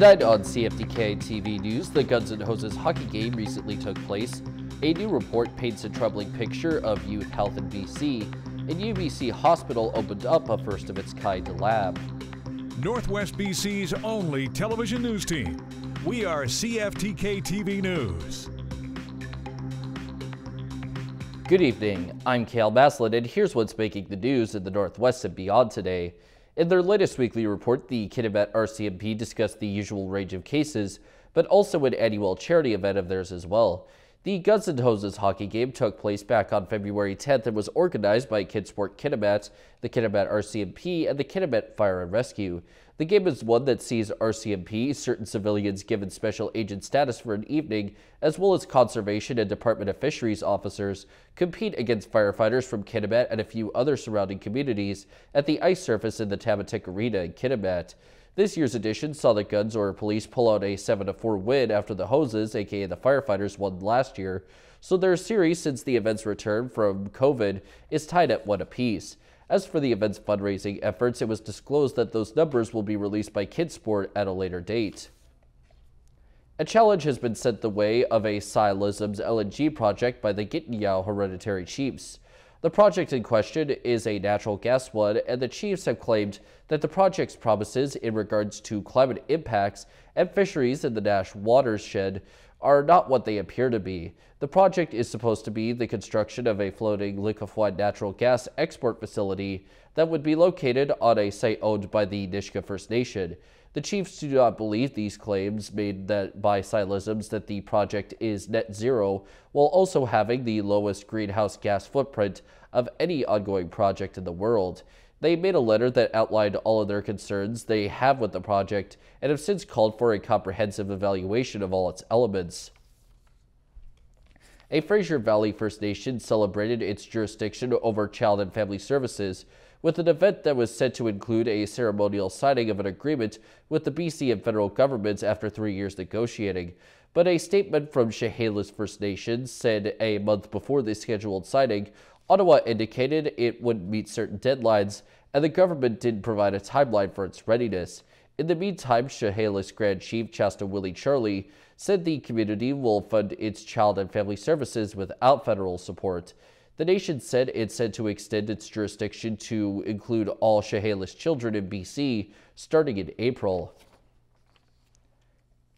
Tonight on CFTK-TV News, the Guns N' Hoses hockey game recently took place. A new report paints a troubling picture of youth health in BC, and UBC Hospital opened up a first-of-its-kind lab. Northwest BC's only television news team. We are CFTK-TV News. Good evening, I'm Cale Maslin, and here's what's making the news in the Northwest and beyond today. In their latest weekly report, the Kitimat RCMP discussed the usual range of cases, but also an annual charity event of theirs as well. The Guns N' Hoses hockey game took place back on February 10th and was organized by Kidsport Kitimat, the Kitimat RCMP, and the Kitimat Fire and Rescue. The game is one that sees RCMP, certain civilians given special agent status for an evening, as well as conservation and Department of Fisheries officers, compete against firefighters from Kitimat and a few other surrounding communities at the ice surface in the Tamatik Arena in Kitimat. This year's edition saw the Guns or police pull out a 7-4 win after the Hoses, aka the firefighters, won last year, so their series since the event's return from COVID is tied at 1 apiece. As for the event's fundraising efforts, it was disclosed that those numbers will be released by Kidsport at a later date. A challenge has been sent the way of a Silism's LNG project by the Gittinyao hereditary chiefs. The project in question is a natural gas one, and the chiefs have claimed that the project's promises in regards to climate impacts and fisheries in the Nash watershed are not what they appear to be. The project is supposed to be the construction of a floating liquefied natural gas export facility that would be located on a site owned by the Nisga'a First Nation. The chiefs do not believe these claims made by Silisms that the project is net zero, while also having the lowest greenhouse gas footprint of any ongoing project in the world. They made a letter that outlined all of their concerns they have with the project and have since called for a comprehensive evaluation of all its elements. A Fraser Valley First Nation celebrated its jurisdiction over Child and Family Services with an event that was said to include a ceremonial signing of an agreement with the BC and federal governments after 3 years negotiating. But a statement from Chehalis First Nation said a month before the scheduled signing, Ottawa indicated it wouldn't meet certain deadlines, and the government didn't provide a timeline for its readiness. In the meantime, Chehalis Grand Chief Chasta Willie Charlie said the community will fund its child and family services without federal support. The nation said it's set to extend its jurisdiction to include all Chehalis children in BC starting in April.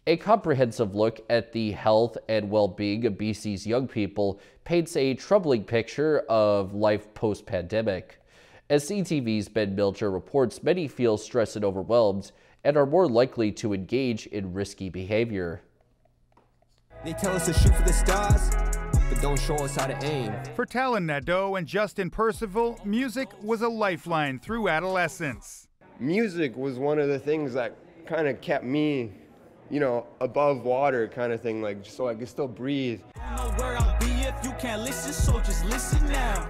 A comprehensive look at the health and well-being of BC's young people paints a troubling picture of life post-pandemic. As CTV's Ben Milcher reports, many feel stressed and overwhelmed and are more likely to engage in risky behavior. They tell us to shoot for the stars, but don't show us how to aim. For Talon Nadeau and Justin Percival, music was a lifeline through adolescence. Music was one of the things that kind of kept me, above water kind of thing, like so I could still breathe.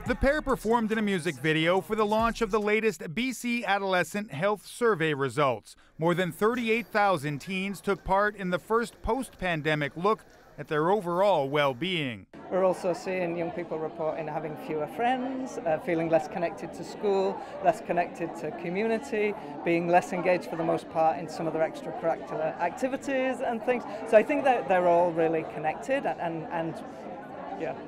The pair performed in a music video for the launch of the latest BC Adolescent Health Survey results. More than 38,000 teens took part in the first post-pandemic look at their overall well-being. We're also seeing young people reporting having fewer friends, feeling less connected to school, less connected to community, being less engaged for the most part in some of their extracurricular activities and things. So I think that they're all really connected and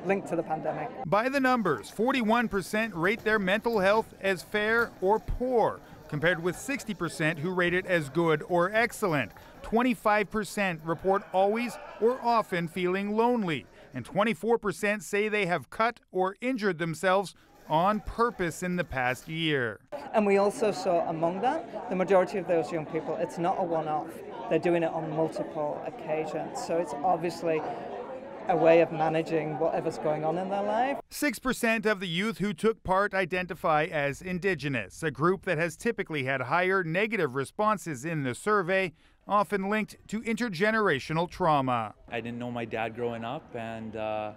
linked to the pandemic. By the numbers, 41% rate their mental health as fair or poor, compared with 60% who rate it as good or excellent. 25% report always or often feeling lonely, and 24% say they have cut or injured themselves on purpose in the past year. And we also saw among that, the majority of those young people, it's not a one-off. They're doing it on multiple occasions. So it's obviously a way of managing whatever's going on in their life. 6% of the youth who took part identify as Indigenous, a group that has typically had higher negative responses in the survey, often linked to intergenerational trauma. I didn't know my dad growing up, and my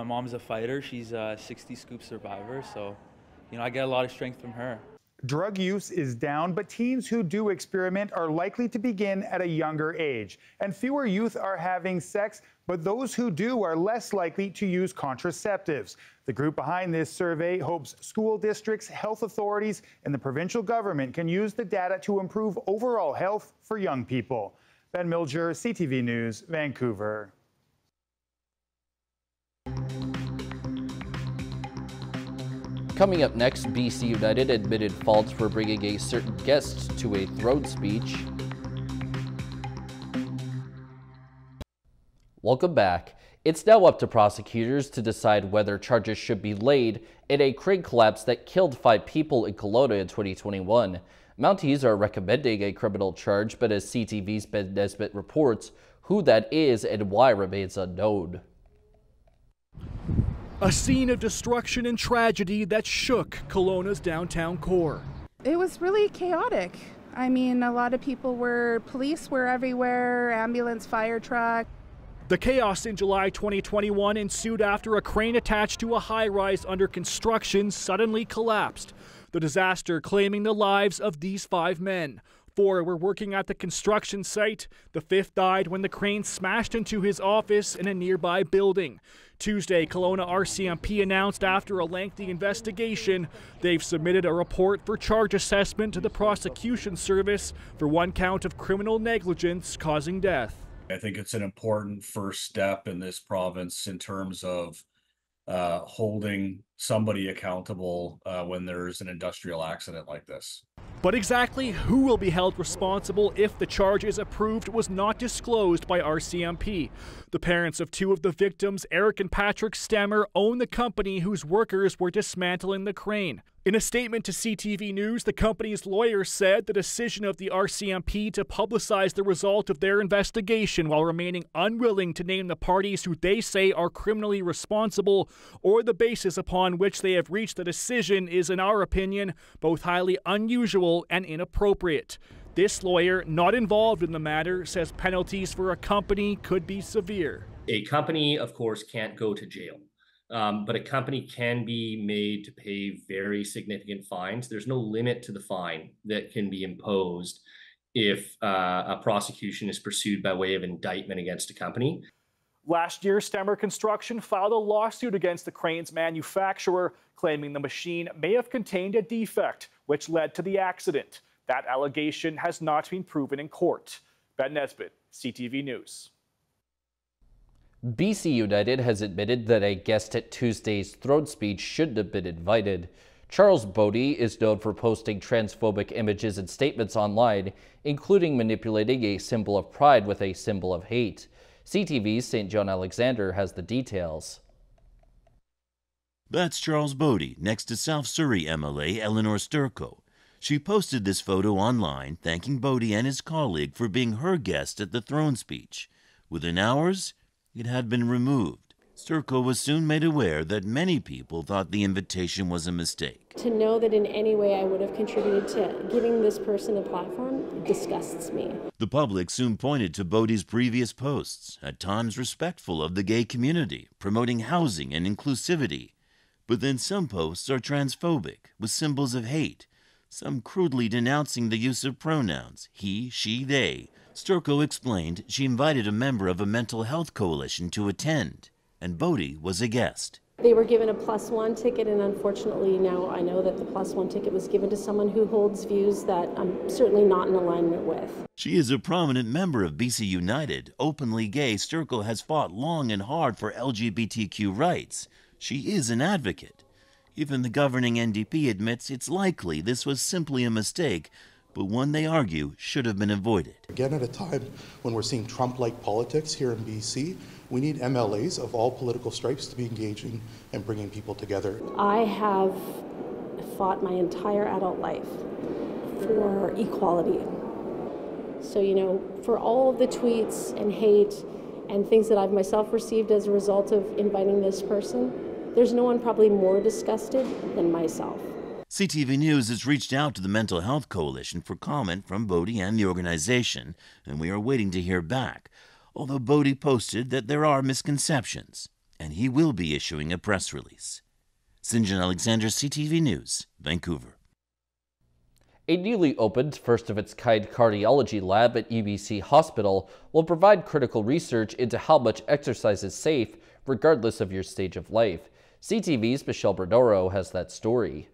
mom's a fighter. She's a 60 scoop survivor, so I get a lot of strength from her. Drug use is down, but teens who do experiment are likely to begin at a younger age. And fewer youth are having sex, but those who do are less likely to use contraceptives. The group behind this survey hopes school districts, health authorities, and the provincial government can use the data to improve overall health for young people. Ben Milger, CTV News, Vancouver. Coming up next, BC United admitted fault for bringing a certain guest to a throne speech. Welcome back. It's now up to prosecutors to decide whether charges should be laid in a crane collapse that killed 5 people in Kelowna in 2021. Mounties are recommending a criminal charge, but as CTV's Ben Nesbitt reports, who that is and why remains unknown. A scene of destruction and tragedy that shook Kelowna's downtown core. It was really chaotic. I mean, a lot of police were everywhere, ambulance, fire truck. The chaos in July 2021 ensued after a crane attached to a high-rise under construction suddenly collapsed. The disaster claiming the lives of these 5 men. 4 were working at the construction site. The 5th died when the crane smashed into his office in a nearby building. Tuesday, Kelowna RCMP announced after a lengthy investigation, they've submitted a report for charge assessment to the prosecution service for 1 count of criminal negligence causing death. I think it's an important first step in this province in terms of holding somebody accountable when there's an industrial accident like this. But exactly who will be held responsible if the charge is approved was not disclosed by RCMP. The parents of 2 of the victims, Eric and Patrick Stemmer, own the company whose workers were dismantling the crane. In a statement to CTV News, the company's lawyer said the decision of the RCMP to publicize the result of their investigation while remaining unwilling to name the parties who they say are criminally responsible or the basis upon which they have reached the decision is, in our opinion, both highly unusual and inappropriate. This lawyer, not involved in the matter, says penalties for a company could be severe. A company, of course, can't go to jail. But a company can be made to pay very significant fines. There's no limit to the fine that can be imposed if a prosecution is pursued by way of indictment against a company. Last year, Stemmer Construction filed a lawsuit against the crane's manufacturer, claiming the machine may have contained a defect, which led to the accident. That allegation has not been proven in court. Ben Nesbitt, CTV News. BC United has admitted that a guest at Tuesday's throne speech shouldn't have been invited. Charles Bodie is known for posting transphobic images and statements online, including manipulating a symbol of pride with a symbol of hate. CTV's St. John Alexander has the details. That's Charles Bodie next to South Surrey MLA Eleanor Sturco. She posted this photo online, thanking Bodie and his colleague for being her guest at the throne speech. Within hours, it had been removed. Sturco was soon made aware that many people thought the invitation was a mistake. To know that in any way I would have contributed to giving this person a platform disgusts me. The public soon pointed to Bodie's previous posts, at times respectful of the gay community, promoting housing and inclusivity. But then some posts are transphobic, with symbols of hate, some crudely denouncing the use of pronouns, he, she, they. Sturco explained she invited a member of a mental health coalition to attend, and Bodie was a guest. They were given a +1 ticket, and unfortunately now I know that the +1 ticket was given to someone who holds views that I'm certainly not in alignment with. She is a prominent member of BC United. Openly gay, Sturco has fought long and hard for LGBTQ rights. She is an advocate. Even the governing NDP admits it's likely this was simply a mistake, but one they argue should have been avoided. Again, at a time when we're seeing Trump-like politics here in BC, we need MLAs of all political stripes to be engaging and bringing people together. I have fought my entire adult life for equality. So, for all of the tweets and hate and things that I've myself received as a result of inviting this person, there's no one probably more disgusted than myself. CTV News has reached out to the Mental Health Coalition for comment from Bodie and the organization, and we are waiting to hear back. Although Bodie posted that there are misconceptions, and he will be issuing a press release. St. John Alexander, CTV News, Vancouver. A newly opened, first-of-its-kind cardiology lab at UBC Hospital will provide critical research into how much exercise is safe, regardless of your stage of life. CTV's Michelle Bernoro has that story.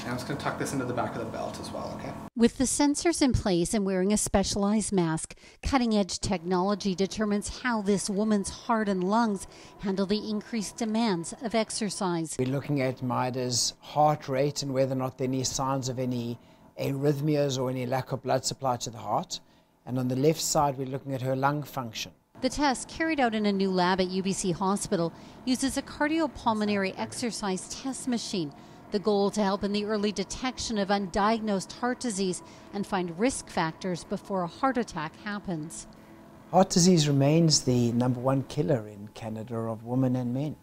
I'm just going to tuck this into the back of the belt as well, okay? With the sensors in place and wearing a specialized mask, cutting-edge technology determines how this woman's heart and lungs handle the increased demands of exercise. We're looking at Maida's heart rate and whether or not there are any signs of any arrhythmias or any lack of blood supply to the heart. And on the left side, we're looking at her lung function. The test, carried out in a new lab at UBC Hospital, uses a cardiopulmonary exercise test machine. The goal to help in the early detection of undiagnosed heart disease and find risk factors before a heart attack happens. Heart disease remains the #1 killer in Canada of women and men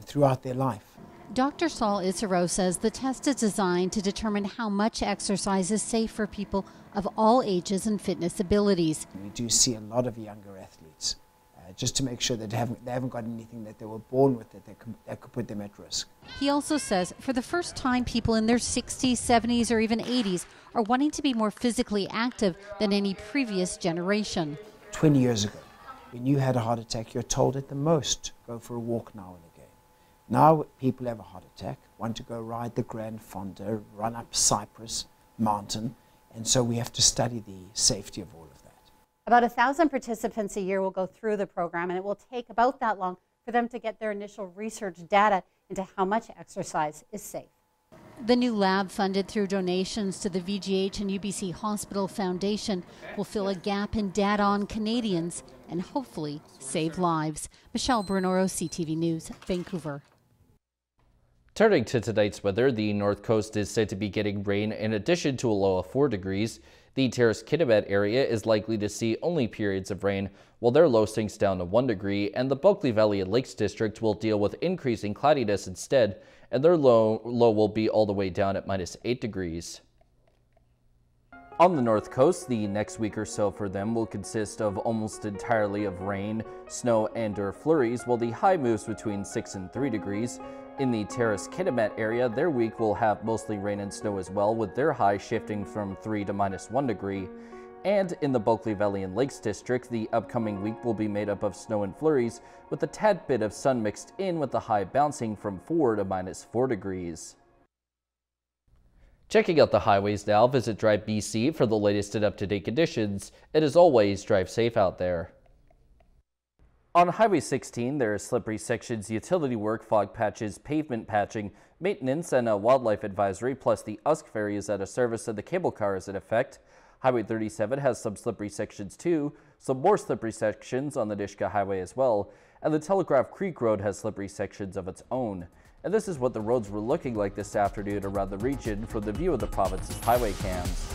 throughout their life. Dr. Saul Isero says the test is designed to determine how much exercise is safe for people of all ages and fitness abilities. We do see a lot of younger athletes, just to make sure that they haven't got anything that they were born with that could put them at risk. He also says for the first time, people in their 60s, 70s, or even 80s are wanting to be more physically active than any previous generation. 20 years ago, when you had a heart attack, you're told at the most, go for a walk now and again. Now people have a heart attack, want to go ride the Grand Fonda, run up Cypress Mountain, and so we have to study the safety of all of that. About 1,000 participants a year will go through the program, and it will take about that long for them to get their initial research data into how much exercise is safe. The new lab, funded through donations to the VGH and UBC Hospital Foundation, will fill a gap in data on Canadians and hopefully save lives. Michelle Bernoro, CTV News, Vancouver. Turning to tonight's weather, the North Coast is said to be getting rain in addition to a low of 4 degrees. The Terrace-Kitimat area is likely to see only periods of rain, while their low sinks down to 1 degree, and the Bulkley Valley and Lakes District will deal with increasing cloudiness instead, and their low will be all the way down at -8 degrees. On the North Coast, the next week or so for them will consist of almost entirely of rain, snow, and/or flurries, while the high moves between 6 and 3 degrees. In the Terrace-Kitimat area, their week will have mostly rain and snow as well, with their high shifting from 3 to -1 degree. And in the Bulkley Valley and Lakes District, the upcoming week will be made up of snow and flurries, with a tad bit of sun mixed in, with the high bouncing from 4 to -4 degrees. Checking out the highways now, visit Drive BC for the latest and up-to-date conditions. And as always, drive safe out there. On Highway 16, there are slippery sections, utility work, fog patches, pavement patching, maintenance, and a wildlife advisory, plus the Usk ferry is out of service and the cable car is in effect. Highway 37 has some slippery sections too, some more slippery sections on the Nishka Highway as well, and the Telegraph Creek Road has slippery sections of its own. And this is what the roads were looking like this afternoon around the region from the view of the province's highway cams.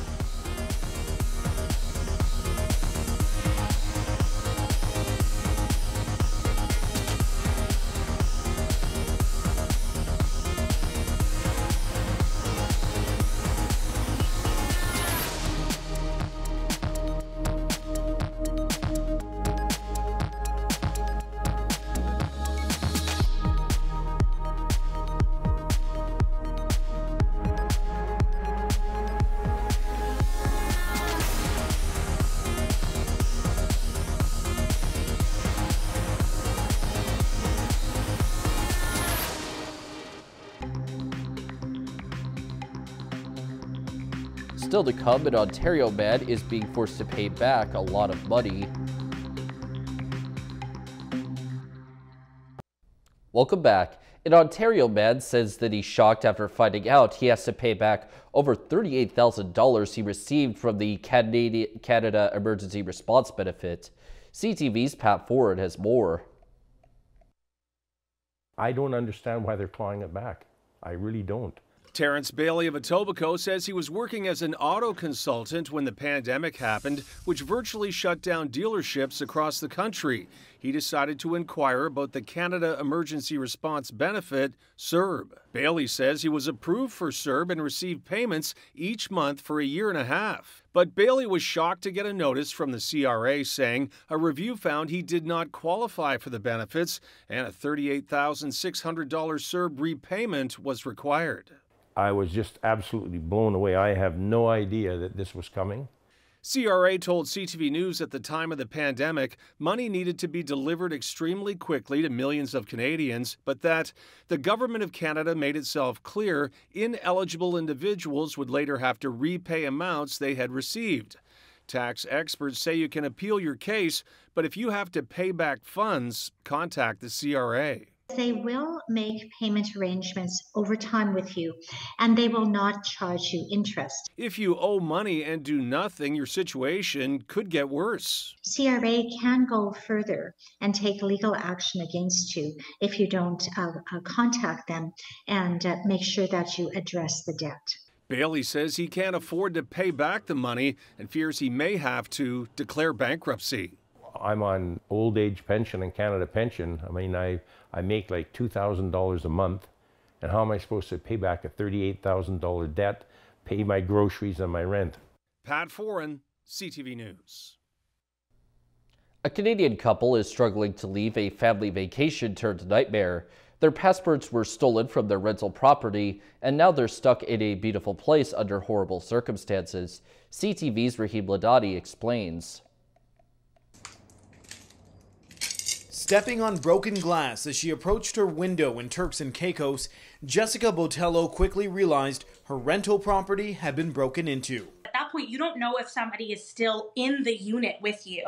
Still to come, an Ontario man is being forced to pay back a lot of money. Welcome back. An Ontario man says that he's shocked after finding out he has to pay back over $38,000 he received from the Canada Emergency Response Benefit. CTV's Pat Ford has more. I don't understand why they're clawing it back. I really don't. Terrence Bailey of Etobicoke says he was working as an auto consultant when the pandemic happened, which virtually shut down dealerships across the country. He decided to inquire about the Canada Emergency Response Benefit, CERB. Bailey says he was approved for CERB and received payments each month for a year and a half. But Bailey was shocked to get a notice from the CRA saying a review found he did not qualify for the benefits and a $38,600 CERB repayment was required. I was just absolutely blown away. I have no idea that this was coming. CRA told CTV News at the time of the pandemic money needed to be delivered extremely quickly to millions of Canadians, but that the Government of Canada made itself clear ineligible individuals would later have to repay amounts they had received. Tax experts say you can appeal your case, but if you have to pay back funds, contact the CRA. They will make payment arrangements over time with you, and they will not charge you interest. If you owe money and do nothing, your situation could get worse. CRA can go further and take legal action against you if you don't contact them and make sure that you address the debt. Bailey says he can't afford to pay back the money and fears he may have to declare bankruptcy. I'm on old age pension and Canada pension. I mean, I make like $2,000 a month. And how am I supposed to pay back a $38,000 debt, pay my groceries and my rent? Pat Foran, CTV News. A Canadian couple is struggling to leave a family vacation turned nightmare. Their passports were stolen from their rental property, and now they're stuck in a beautiful place under horrible circumstances. CTV's Rahim Ladani explains. Stepping on broken glass as she approached her window in Turks and Caicos, Jessica Botello quickly realized her rental property had been broken into. At that point, you don't know if somebody is still in the unit with you,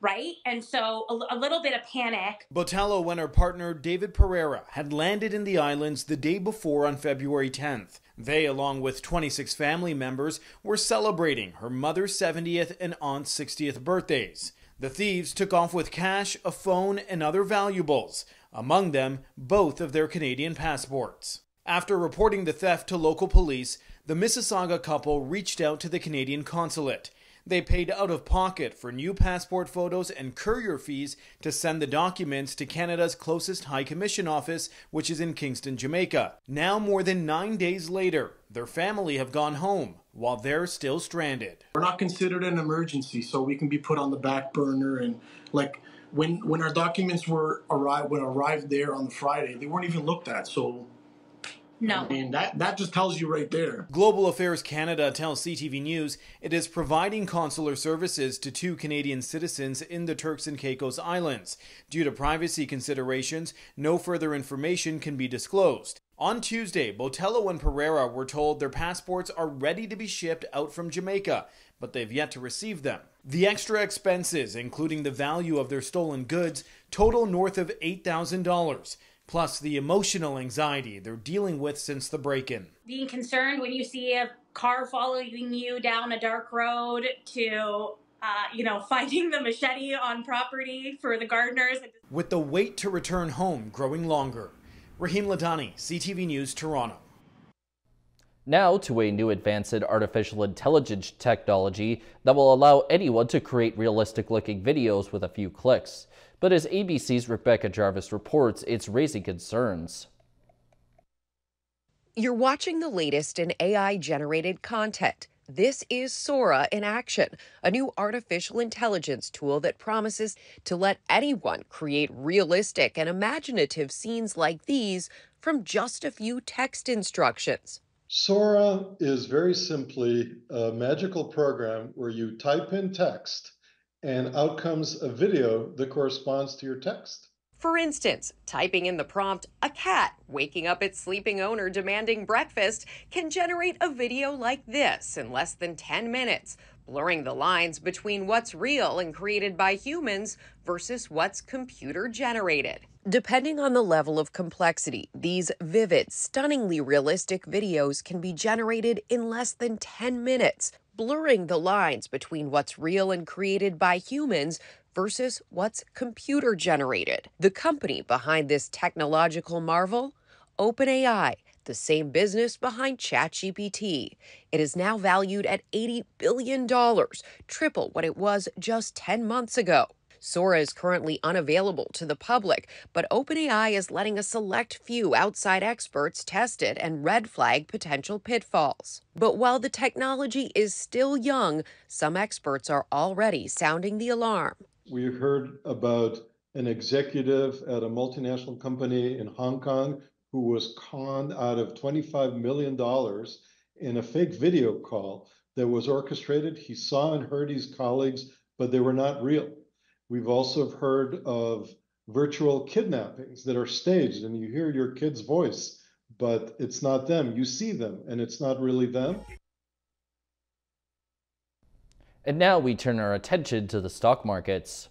right? And so a little bit of panic. Botello and her partner David Pereira had landed in the islands the day before on February 10th. They, along with 26 family members, were celebrating her mother's 70th and aunt's 60th birthdays. The thieves took off with cash, a phone, and other valuables, among them both of their Canadian passports. After reporting the theft to local police, the Mississauga couple reached out to the Canadian consulate. They paid out of pocket for new passport photos and courier fees to send the documents to Canada's closest High Commission office, which is in Kingston, Jamaica. Now, more than 9 days later, their family have gone home, while they're still stranded. We're not considered an emergency, so we can be put on the back burner. And like when our documents arrived there on the Friday, they weren't even looked at. So no. I mean, that just tells you right there. Global Affairs Canada tells CTV News it is providing consular services to 2 Canadian citizens in the Turks and Caicos Islands. Due to privacy considerations, no further information can be disclosed. On Tuesday, Botello and Pereira were told their passports are ready to be shipped out from Jamaica, but they've yet to receive them. The extra expenses, including the value of their stolen goods, total north of $8,000. Plus the emotional anxiety they're dealing with since the break-in. Being concerned when you see a car following you down a dark road to, finding the machete on property for the gardeners. With the wait to return home growing longer. Rahim Ladani, CTV News, Toronto. Now to a new advance in artificial intelligence technology that will allow anyone to create realistic-looking videos with a few clicks. But as ABC's Rebecca Jarvis reports, it's raising concerns. You're watching the latest in AI-generated content. This is Sora in action, a new artificial intelligence tool that promises to let anyone create realistic and imaginative scenes like these from just a few text instructions. Sora is very simply a magical program where you type in text and out comes a video that corresponds to your text. For instance, typing in the prompt, "a cat waking up its sleeping owner demanding breakfast," can generate a video like this in less than 10 minutes, blurring the lines between what's real and created by humans versus what's computer generated. Depending on the level of complexity, these vivid, stunningly realistic videos can be generated in less than 10 minutes, blurring the lines between what's real and created by humans versus what's computer generated. The company behind this technological marvel? OpenAI, the same business behind ChatGPT. It is now valued at $80 billion, triple what it was just 10 months ago. Sora is currently unavailable to the public, but OpenAI is letting a select few outside experts test it and red flag potential pitfalls. But while the technology is still young, some experts are already sounding the alarm. We heard about an executive at a multinational company in Hong Kong who was conned out of $25 million in a fake video call that was orchestrated. He saw and heard his colleagues, but they were not real. We've also heard of virtual kidnappings that are staged, and you hear your kid's voice, but it's not them. You see them, and it's not really them. And now we turn our attention to the stock markets.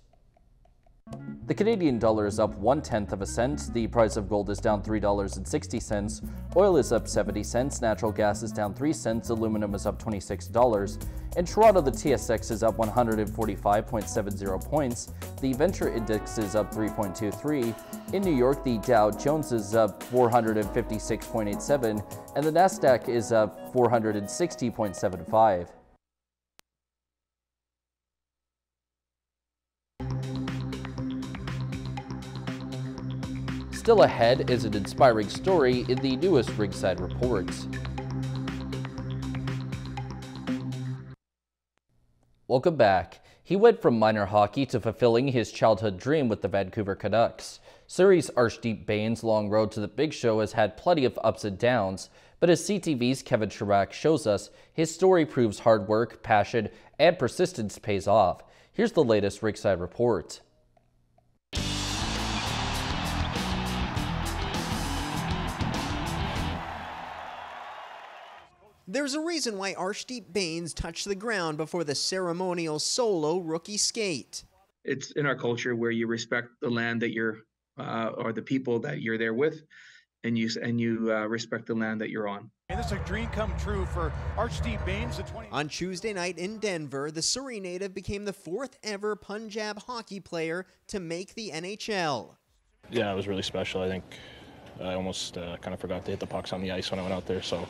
The Canadian dollar is up 1/10 of a cent, the price of gold is down $3.60, oil is up 70 cents, natural gas is down 3 cents, aluminum is up $26. In Toronto, the TSX is up 145.70 points, the Venture Index is up 3.23, in New York, the Dow Jones is up 456.87, and the Nasdaq is up 460.75. Still ahead is an inspiring story in the newest Ringside Reports. Welcome back. He went from minor hockey to fulfilling his childhood dream with the Vancouver Canucks. Surrey's Arshdeep Bains' long road to the big show has had plenty of ups and downs, but as CTV's Kevin Chirac shows us, his story proves hard work, passion, and persistence pays off. Here's the latest Ringside Report. There's a reason why Arshdeep Bains touched the ground before the ceremonial solo rookie skate. It's in our culture where you respect the land that you're, or the people that you're there with, and you respect the land that you're on. And this is a dream come true for Arshdeep Bains. On Tuesday night in Denver, the Surrey native became the 4th ever Punjab hockey player to make the NHL. Yeah, it was really special. I think I almost kind of forgot to hit the pucks on the ice when I went out there, so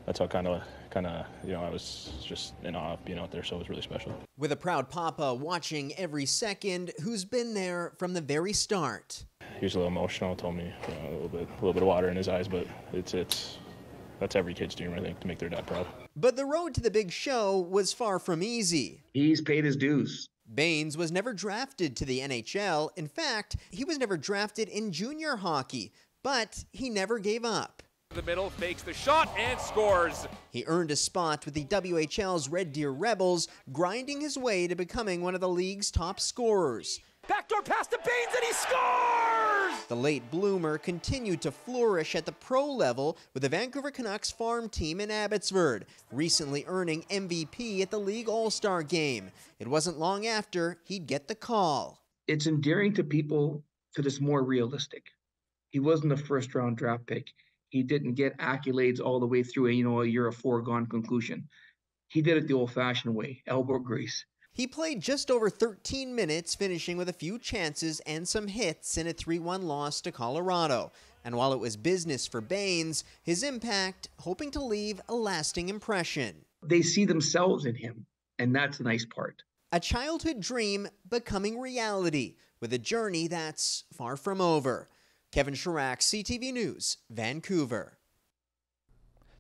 that's how kind of, I was just in awe of being out there, so it was really special. With a proud papa watching every second, who's been there from the very start. He was a little emotional, told me a little bit of water in his eyes, but that's every kid's dream, I think, to make their dad proud. But the road to the big show was far from easy. He's paid his dues. Bains was never drafted to the NHL. In fact, he was never drafted in junior hockey, but he never gave up. The middle, fakes the shot and scores. He earned a spot with the WHL's Red Deer Rebels, grinding his way to becoming one of the league's top scorers. Backdoor pass to Bains and he scores! The late bloomer continued to flourish at the pro level with the Vancouver Canucks farm team in Abbotsford, recently earning MVP at the League All-Star Game. It wasn't long after he'd get the call. It's endearing to people that it's more realistic. He wasn't a first-round draft pick. He didn't get accolades all the way through a year of foregone conclusion. He did it the old-fashioned way, elbow grease. He played just over 13 minutes, finishing with a few chances and some hits in a 3-1 loss to Colorado. And while it was business for Bains, his impact hoping to leave a lasting impression. They see themselves in him, and that's the nice part. A childhood dream becoming reality, with a journey that's far from over. Kevin Chirac, CTV News, Vancouver.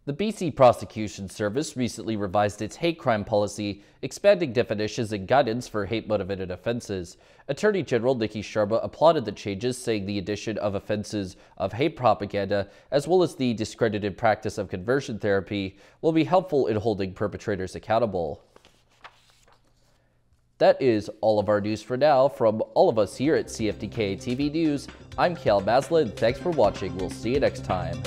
The BC Prosecution Service recently revised its hate crime policy, expanding definitions and guidance for hate-motivated offenses. Attorney General Nikki Sharma applauded the changes, saying the addition of offenses of hate propaganda, as well as the discredited practice of conversion therapy, will be helpful in holding perpetrators accountable. That is all of our news for now. From all of us here at CFTK-TV News, I'm Cale Maslin. Thanks for watching. We'll see you next time.